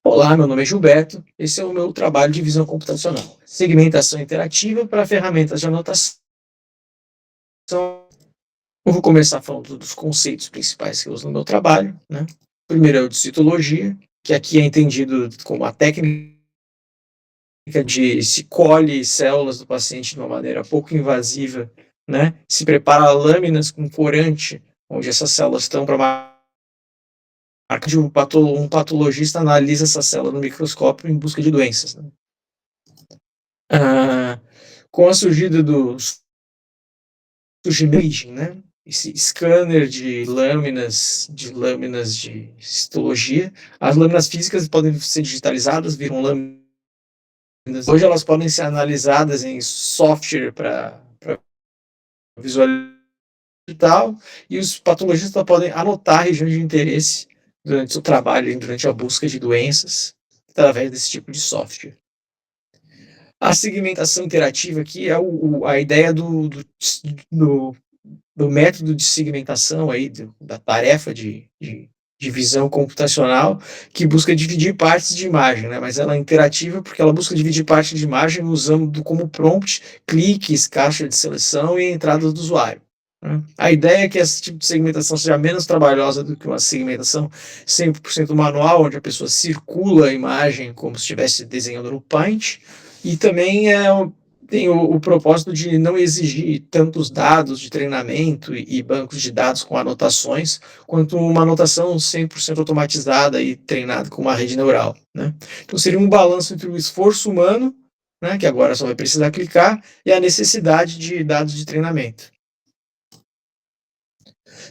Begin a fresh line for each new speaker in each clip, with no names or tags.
Olá, meu nome é Gilberto. Esse é o meu trabalho de visão computacional. Segmentação interativa para ferramentas de anotação. Eu vou começar falando dos conceitos principais que eu uso no meu trabalho, né? Primeiro é o de citologia, que aqui é entendido como a técnica de se colhe células do paciente de uma maneira pouco invasiva, né? Se prepara lâminas com corante, onde essas células estão para marca de um patologista analisa essa célula no microscópio em busca de doenças, né? Ah, com a surgida do surgimento, né? Esse scanner de lâminas de citologia, as lâminas físicas podem ser digitalizadas, viram lâminas. Hoje elas podem ser analisadas em software para visualizar e tal, e os patologistas podem anotar regiões de interesse durante o trabalho, durante a busca de doenças, através desse tipo de software. A segmentação interativa aqui é a ideia do do método de segmentação aí, da tarefa de visão computacional, que busca dividir partes de imagem, né? Mas ela é interativa porque ela busca dividir parte de imagem usando como prompt cliques, caixa de seleção e entradas do usuário, né? A ideia é que esse tipo de segmentação seja menos trabalhosa do que uma segmentação 100% manual, onde a pessoa circula a imagem como se estivesse desenhando no Paint, e também tem o propósito de não exigir tantos dados de treinamento e bancos de dados com anotações, quanto uma anotação 100% automatizada e treinada com uma rede neural, né? Então seria um balanço entre o esforço humano, né, que agora só vai precisar clicar, e a necessidade de dados de treinamento.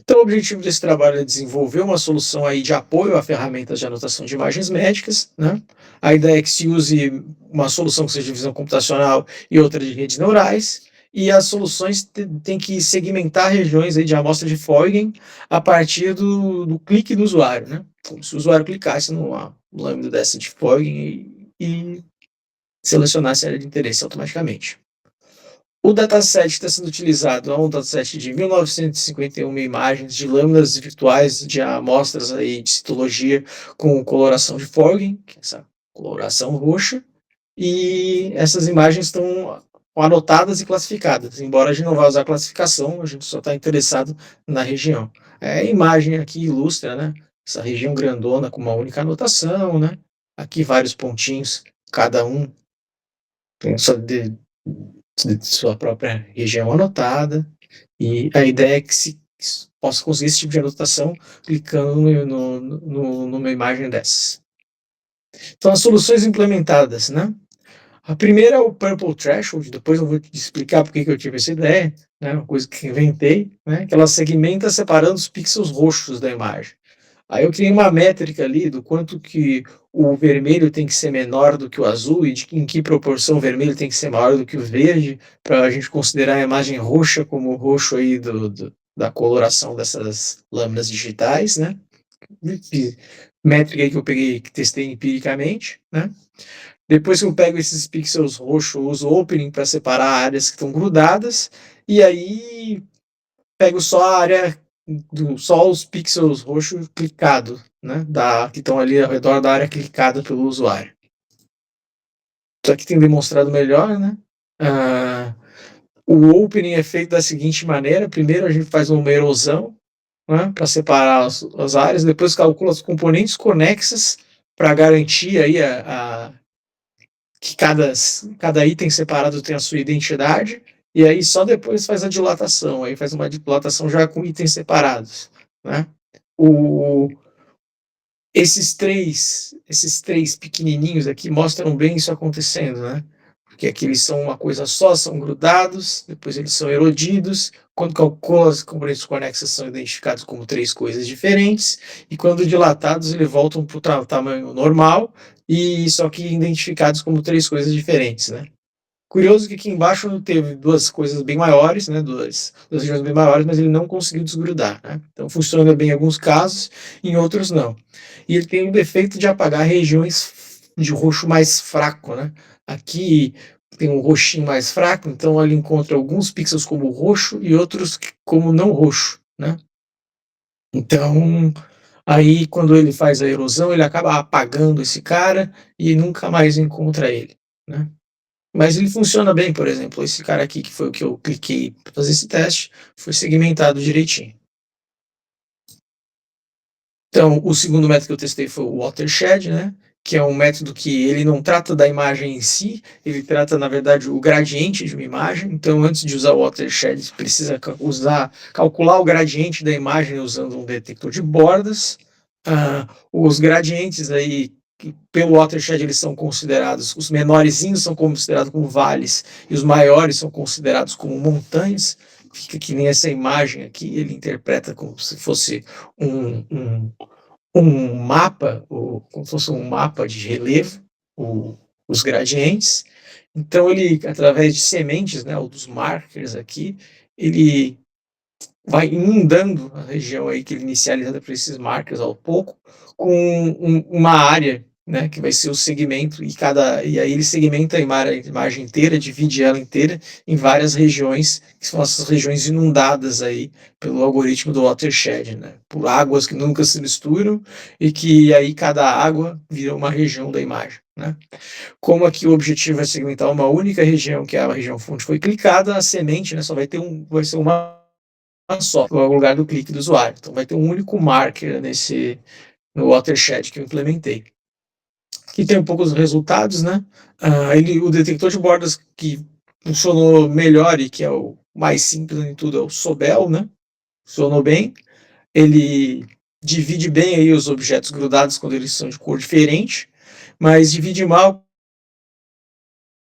Então, o objetivo desse trabalho é desenvolver uma solução aí de apoio a ferramentas de anotação de imagens médicas, né? A ideia é que se use uma solução que seja de visão computacional e outra de redes neurais, e as soluções têm que segmentar regiões aí de amostra de Fogen a partir do clique do usuário, né? Como se o usuário clicasse numa lâmina dessa de Fogen e selecionasse a área de interesse automaticamente. O dataset que está sendo utilizado é um dataset de 1951 imagens de lâminas virtuais de amostras aí de citologia com coloração de Forgin, que é essa coloração roxa, e essas imagens estão anotadas e classificadas. Embora a gente não vá usar classificação, a gente só está interessado na região. A imagem aqui ilustra, né, essa região grandona com uma única anotação, né? Aqui vários pontinhos, cada um tem sua própria região anotada, e a ideia é que se possa conseguir esse tipo de anotação clicando numa imagem dessas. Então, as soluções implementadas, né? A primeira é o Purple Threshold, depois eu vou te explicar por que eu tive essa ideia, né? Uma coisa que inventei, né? Que ela segmenta separando os pixels roxos da imagem. Aí eu criei uma métrica ali do quanto que o vermelho tem que ser menor do que o azul e em que proporção o vermelho tem que ser maior do que o verde, para a gente considerar a imagem roxa como o roxo aí da coloração dessas lâminas digitais, né? Métrica aí que eu peguei, que testei empiricamente, né? Depois que eu pego esses pixels roxos, eu uso o opening para separar áreas que estão grudadas, e aí pego só a área só os pixels roxos clicados, né, que estão ali ao redor da área clicada pelo usuário. Isso aqui tem demonstrado melhor, né? Ah, o opening é feito da seguinte maneira: primeiro a gente faz uma erosão, né, para separar as áreas, depois calcula as componentes conexas para garantir aí que cada item separado tem a sua identidade, e aí só depois faz a dilatação, aí faz uma dilatação já com itens separados, né? O, esses três pequenininhos aqui mostram bem isso acontecendo, né? Porque aqui eles são uma coisa só, são grudados, depois eles são erodidos, quando calcula as componentes conexas são identificados como três coisas diferentes, e quando dilatados eles voltam para o tamanho normal, e só que identificados como três coisas diferentes, né? Curioso que aqui embaixo teve duas coisas bem maiores, né, duas regiões bem maiores, mas ele não conseguiu desgrudar, né? Então funciona bem em alguns casos, em outros não. E ele tem o defeito de apagar regiões de roxo mais fraco, né? Aqui tem um roxinho mais fraco, então ele encontra alguns pixels como roxo e outros como não roxo, né? Então Aí, quando ele faz a erosão, ele acaba apagando esse cara e nunca mais encontra ele, né. Mas ele funciona bem, por exemplo, esse cara aqui que foi o que eu cliquei para fazer esse teste, foi segmentado direitinho. Então, o segundo método que eu testei foi o watershed, né, que é um método que ele não trata da imagem em si, ele trata, na verdade, o gradiente de uma imagem. Então, antes de usar o watershed, você precisa calcular o gradiente da imagem usando um detector de bordas. Os gradientes aí, pelo watershed, eles são considerados, os menorzinhos são considerados como vales e os maiores são considerados como montanhas. Fica que nem essa imagem aqui, ele interpreta como se fosse um, um um mapa, como se fosse um mapa de relevo, os gradientes. Então ele, através de sementes, né, ou dos markers aqui, ele vai inundando a região aí que ele inicializada por esses markers ao pouco, com uma área, né, que vai ser o segmento, e aí ele segmenta a imagem inteira, divide ela inteira em várias regiões, que são essas regiões inundadas aí pelo algoritmo do watershed, né, por águas que nunca se misturam e que aí cada água vira uma região da imagem, né. Como aqui o objetivo é segmentar uma única região, que é a região onde foi clicada, a semente, né, só vai ser uma só, no lugar do clique do usuário. Então vai ter um único marker no watershed que eu implementei. Aqui tem um pouco os resultados, né? O detector de bordas que funcionou melhor e que é o mais simples em tudo é o Sobel, né? Funcionou bem. Ele divide bem aí os objetos grudados quando eles são de cor diferente, mas divide mal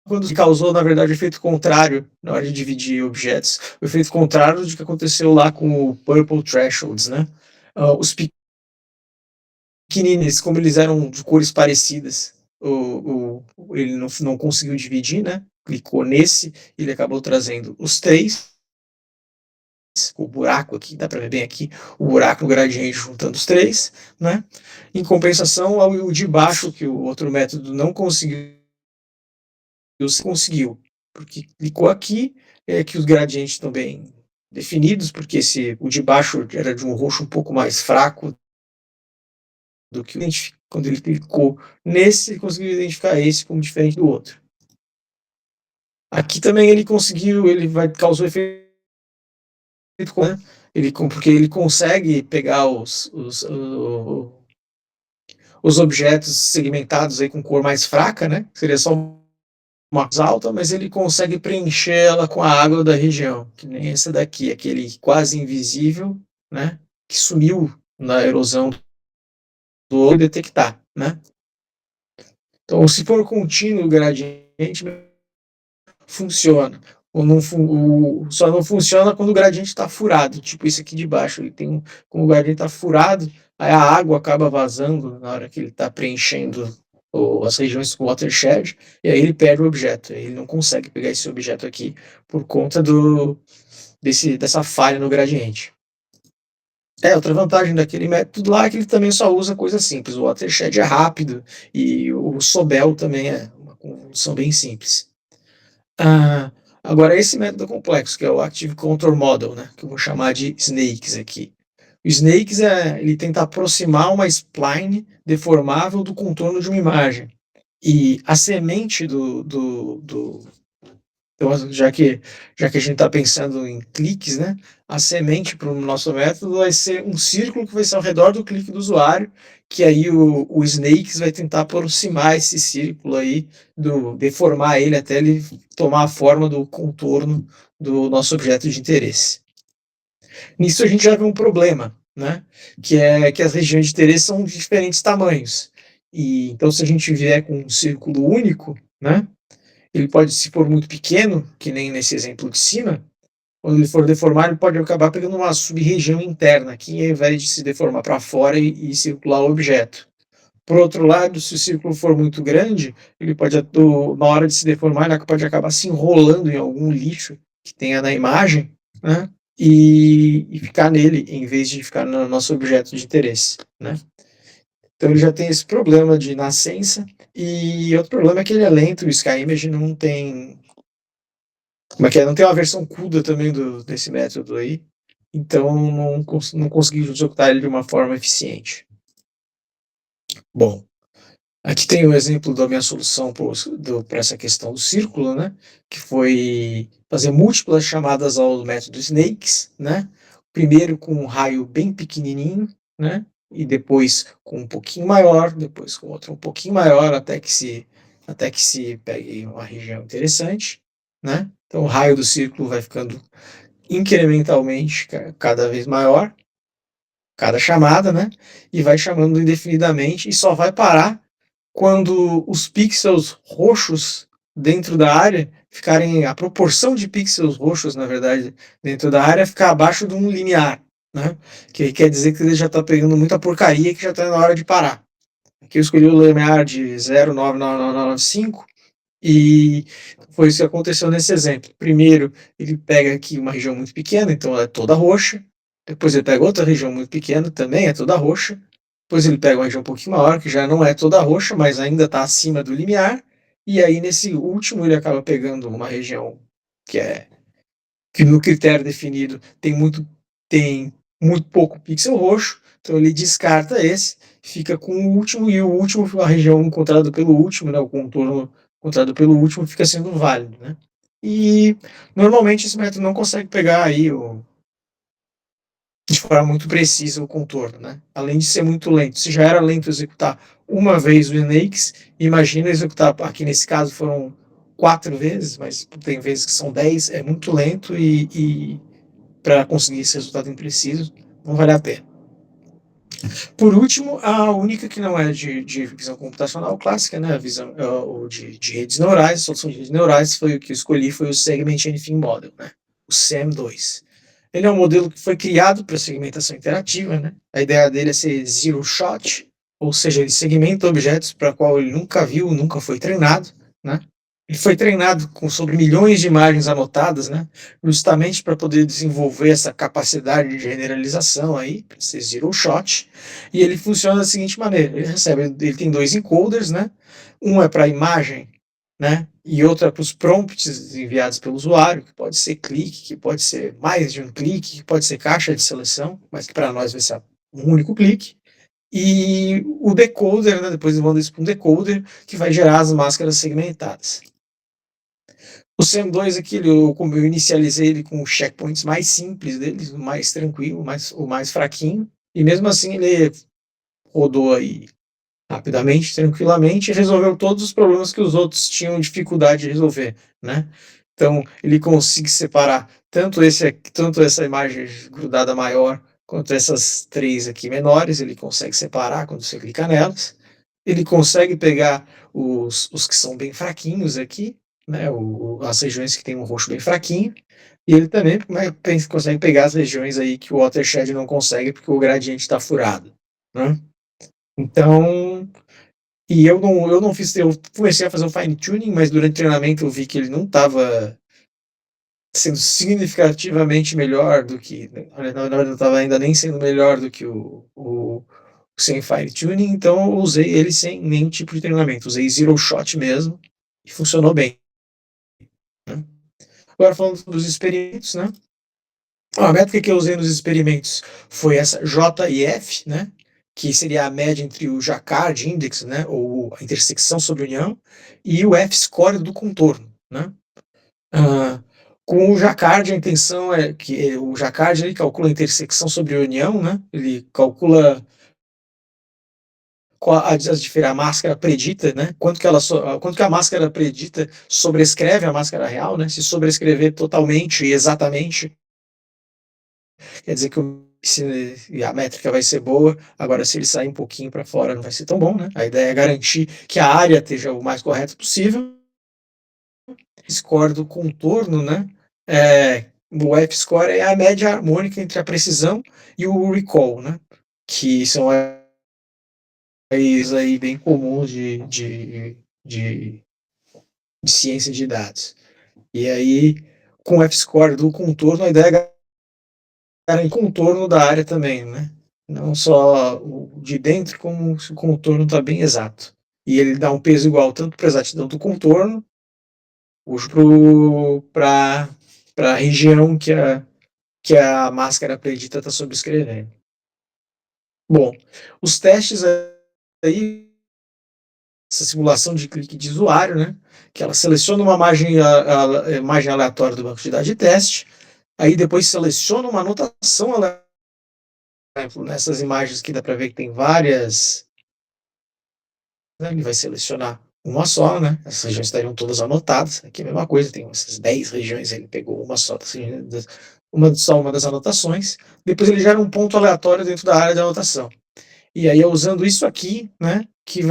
quando causou, na verdade, o efeito contrário na hora de dividir objetos. O efeito contrário do que aconteceu lá com o Purple Thresholds, né? Os pequenininhos, como eles eram de cores parecidas, ele não conseguiu dividir, né? Clicou nesse, ele acabou trazendo os três. O buraco aqui, dá para ver bem aqui, o buraco no gradiente juntando os três, né? Em compensação, o de baixo, que o outro método não conseguiu, você conseguiu, porque clicou aqui, que os gradientes estão bem definidos, porque o de baixo era de um roxo um pouco mais fraco do que quando ele clicou nesse, ele conseguiu identificar esse como diferente do outro. Aqui também ele conseguiu, causou efeito, né? Porque ele consegue pegar os objetos segmentados aí com cor mais fraca, né? Seria só uma alta, mas ele consegue preencher ela com a água da região, que nem essa daqui, aquele quase invisível, né? Que sumiu na erosão do detectar, né? Então, se for contínuo o gradiente, funciona. Ou não, só não funciona quando o gradiente está furado, tipo esse aqui de baixo. Como o gradiente está furado, aí a água acaba vazando na hora que ele está preenchendo as regiões com watershed, e aí ele perde o objeto. Ele não consegue pegar esse objeto aqui por conta dessa falha no gradiente. Outra vantagem daquele método lá é que ele também só usa coisa simples. O watershed é rápido e o Sobel também é uma convolução bem simples. Ah, agora, esse método complexo, que é o Active Contour Model, né, que eu vou chamar de Snakes aqui. O Snakes ele tenta aproximar uma spline deformável do contorno de uma imagem. E a semente então, já que a gente está pensando em cliques, né, a semente para o nosso método vai ser um círculo que vai ser ao redor do clique do usuário, que aí o Snakes vai tentar aproximar esse círculo aí, deformar ele até ele tomar a forma do contorno do nosso objeto de interesse. Nisso a gente já vê um problema, né, que é que as regiões de interesse são de diferentes tamanhos. E então, se a gente vier com um círculo único, né, ele pode, se for muito pequeno, que nem nesse exemplo de cima, quando ele for deformar, ele pode acabar pegando uma sub-região interna, que ao invés de se deformar para fora e circular o objeto. Por outro lado, se o círculo for muito grande, ele pode, na hora de se deformar, ele pode acabar se enrolando em algum lixo que tenha na imagem, né? E ficar nele, em vez de ficar no nosso objeto de interesse, né? Então ele já tem esse problema de nascença, e outro problema é que ele é lento, o SkyImage não tem. Como é que é? Não tem uma versão CUDA também desse método aí, então não consegui executar ele de uma forma eficiente. Bom, aqui tem o exemplo da minha solução para essa questão do círculo, né? Que foi fazer múltiplas chamadas ao método Snakes, né? Primeiro com um raio bem pequenininho, né? E depois com um pouquinho maior, depois com outro um pouquinho maior, até que se pegue uma região interessante, né? Então o raio do círculo vai ficando incrementalmente cada vez maior, cada chamada, né? E vai chamando indefinidamente e só vai parar quando os pixels roxos dentro da área ficarem, a proporção de pixels roxos, na verdade, dentro da área ficar abaixo de um linear, né? Que quer dizer que ele já está pegando muita porcaria que já está na hora de parar. Aqui eu escolhi o limiar de 0,99995 e foi isso que aconteceu nesse exemplo. Primeiro, ele pega aqui uma região muito pequena, então ela é toda roxa. Depois ele pega outra região muito pequena, também é toda roxa. Depois ele pega uma região um pouquinho maior, que já não é toda roxa, mas ainda está acima do limiar. E aí, nesse último, ele acaba pegando uma região que é que no critério definido tem muito pouco pixel roxo, então ele descarta esse, fica com o último, e o último, a região encontrada pelo último, né, o contorno encontrado pelo último, fica sendo válido, né? E normalmente esse método não consegue pegar aí de forma muito precisa o contorno, né? Além de ser muito lento. Se já era lento executar uma vez o Snakes, imagina executar, aqui nesse caso foram 4 vezes, mas tem vezes que são 10, é muito lento e para conseguir esse resultado impreciso, não vale a pena. Por último, a única que não é de visão computacional clássica, né, a visão de redes neurais, a solução de redes neurais foi o que eu escolhi, foi o Segment Anything Model, né, o SEM2. Ele é um modelo que foi criado para segmentação interativa, né? A ideia dele é ser zero shot, ou seja, ele segmenta objetos para qual ele nunca viu, nunca foi treinado, né? Ele foi treinado sobre milhões de imagens anotadas, né? Justamente para poder desenvolver essa capacidade de generalização aí, para ser zero shot. E ele funciona da seguinte maneira: ele tem dois encoders, né? Um é para imagem, né? E outra para os prompts enviados pelo usuário, que pode ser clique, que pode ser mais de um clique, que pode ser caixa de seleção, mas que para nós vai ser um único clique. E o decoder, né? Depois eu mando isso para um decoder, que vai gerar as máscaras segmentadas. O SEM2 aqui, como eu inicializei ele com os checkpoints mais simples deles, o mais tranquilo, o mais fraquinho, e mesmo assim ele rodou aí rapidamente, tranquilamente, e resolveu todos os problemas que os outros tinham dificuldade de resolver, né? Então, ele consegue separar tanto essa imagem grudada maior, quanto essas três aqui menores, ele consegue separar quando você clica nelas. Ele consegue pegar os que são bem fraquinhos aqui, né? As regiões que tem um roxo bem fraquinho, e ele também consegue pegar as regiões aí que o watershed não consegue, porque o gradiente está furado, né? Então, eu não fiz, eu comecei a fazer o fine tuning, mas durante o treinamento eu vi que ele não estava sendo significativamente melhor do que, na verdade não estava ainda nem sendo melhor do que o sem fine tuning, então eu usei ele sem nenhum tipo de treinamento, usei zero shot mesmo e funcionou bem, né? Agora falando dos experimentos, né? A métrica que eu usei nos experimentos foi essa JIF, né? Que seria a média entre o Jacquard Index, né? Ou a intersecção sobre união, e o F-score do contorno, né? Ah, com o Jacquard, a intenção é que o Jacquard ele calcula a intersecção sobre a união, né? Ele calcula a máscara predita, né? Quanto que a máscara predita sobrescreve a máscara real, né? Se sobrescrever totalmente e exatamente, quer dizer que a métrica vai ser boa. Agora, se ele sair um pouquinho para fora, não vai ser tão bom, né? A ideia é garantir que a área esteja o mais correta possível. Score do contorno, né? O F-score é a média harmônica entre a precisão e o recall, né? Que são aí bem comuns de ciência de dados. E aí, com o F-score do contorno, a ideia é garantir o contorno da área também, né? Não só o de dentro, como se o contorno está bem exato. E ele dá um peso igual tanto para a exatidão do contorno, para a região que a máscara predita está sobrescrevendo. Bom, os testes aí essa simulação de clique de usuário, né, que ela seleciona uma imagem aleatória do banco de dados de teste, aí depois seleciona uma anotação aleatória, por exemplo, nessas imagens que dá para ver que tem várias, né, ele vai selecionar uma só, né, essas regiões estariam todas anotadas, aqui é a mesma coisa, tem essas 10 regiões, ele pegou uma só, assim, só uma das anotações, depois ele gera um ponto aleatório dentro da área de anotação. E aí é usando isso aqui, né, que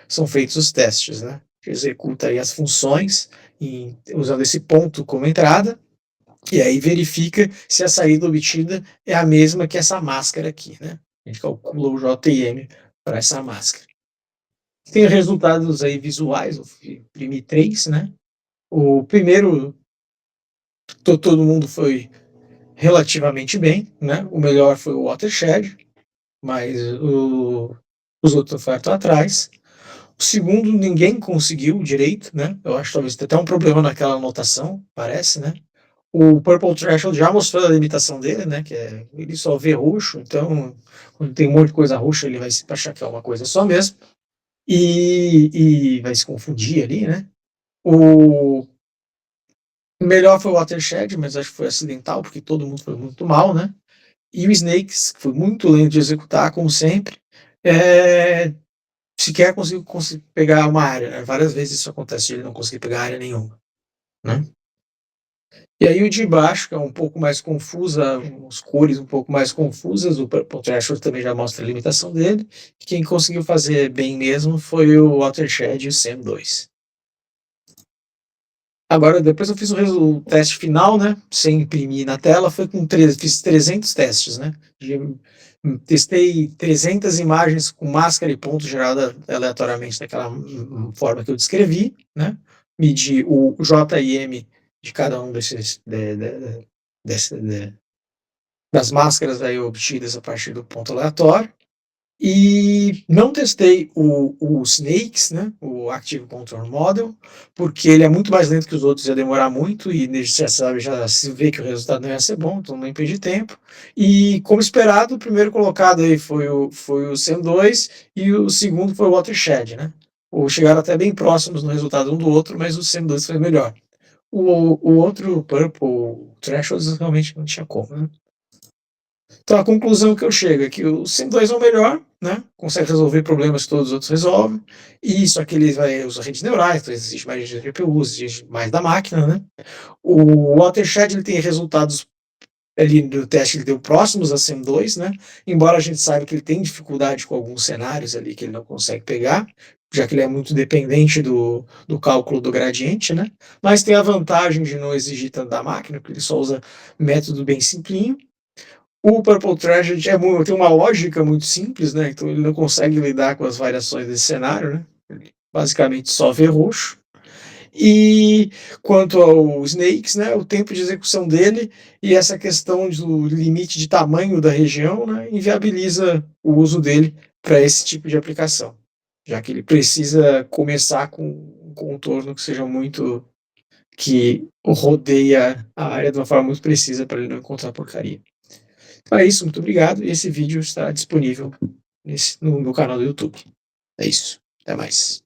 são feitos os testes, né, que executa aí as funções usando esse ponto como entrada, e aí verifica se a saída obtida é a mesma que essa máscara aqui, né. A gente calcula o JM para essa máscara. Tem resultados aí visuais, eu imprimi 3, né. O primeiro, todo mundo foi relativamente bem, né. O melhor foi o Watershed, mas os outros estão atrás. O segundo, ninguém conseguiu direito, né? Eu acho que talvez tenha até um problema naquela anotação, parece, né? O Purple Threshold já mostrou a limitação dele, né? Que é ele só vê roxo, então quando tem um monte de coisa roxa, ele vai se achar que é uma coisa só mesmo. E vai se confundir ali, né? O melhor foi o Watershed, mas acho que foi acidental, porque todo mundo foi muito mal, né? E o Snakes, que foi muito lento de executar, como sempre, sequer conseguiu pegar uma área, né? Várias vezes isso acontece de ele não conseguir pegar área nenhuma, né? E aí o de baixo, que é um pouco mais confusa, as cores um pouco mais confusas, o Purple Threshold também já mostra a limitação dele. Quem conseguiu fazer bem mesmo foi o Watershed e o SAM2. Agora, depois eu fiz o teste final, né, sem imprimir na tela, fiz 300 testes, né, testei 300 imagens com máscara e ponto gerada aleatoriamente daquela forma que eu descrevi, né, medi o JIM de cada um das máscaras aí obtidas a partir do ponto aleatório, e não testei o Snakes, né, o Active Control Model, porque ele é muito mais lento que os outros, ia demorar muito, e já sabe, já se vê que o resultado não ia ser bom, então não perdi tempo. E, como esperado, o primeiro colocado aí foi o SAM2, e o segundo foi o Watershed, né? Ou chegaram até bem próximos no resultado um do outro, mas o SAM2 foi melhor. O outro, Purple Threshold, realmente não tinha como, né? Então a conclusão que eu chego é que o SIM2 é o melhor, né? Consegue resolver problemas que todos os outros resolvem, e isso aqui ele vai usar redes neurais, então exige mais de GPU, exige mais da máquina, né? O Watershed ele tem resultados ali do teste, ele deu próximos a SIM2, né? Embora a gente saiba que ele tem dificuldade com alguns cenários ali que ele não consegue pegar, já que ele é muito dependente do cálculo do gradiente, né? Mas tem a vantagem de não exigir tanto da máquina, porque ele só usa método bem simplinho. O Purple Treasure tem uma lógica muito simples, né? Então ele não consegue lidar com as variações desse cenário, né? Ele basicamente só vê roxo. E quanto ao Snakes, né, o tempo de execução dele e essa questão do limite de tamanho da região, né, inviabiliza o uso dele para esse tipo de aplicação, já que ele precisa começar com um contorno que seja muito que rodeia a área de uma forma muito precisa para ele não encontrar porcaria. Então é isso, muito obrigado. E esse vídeo está disponível no meu canal do YouTube. É isso. Até mais.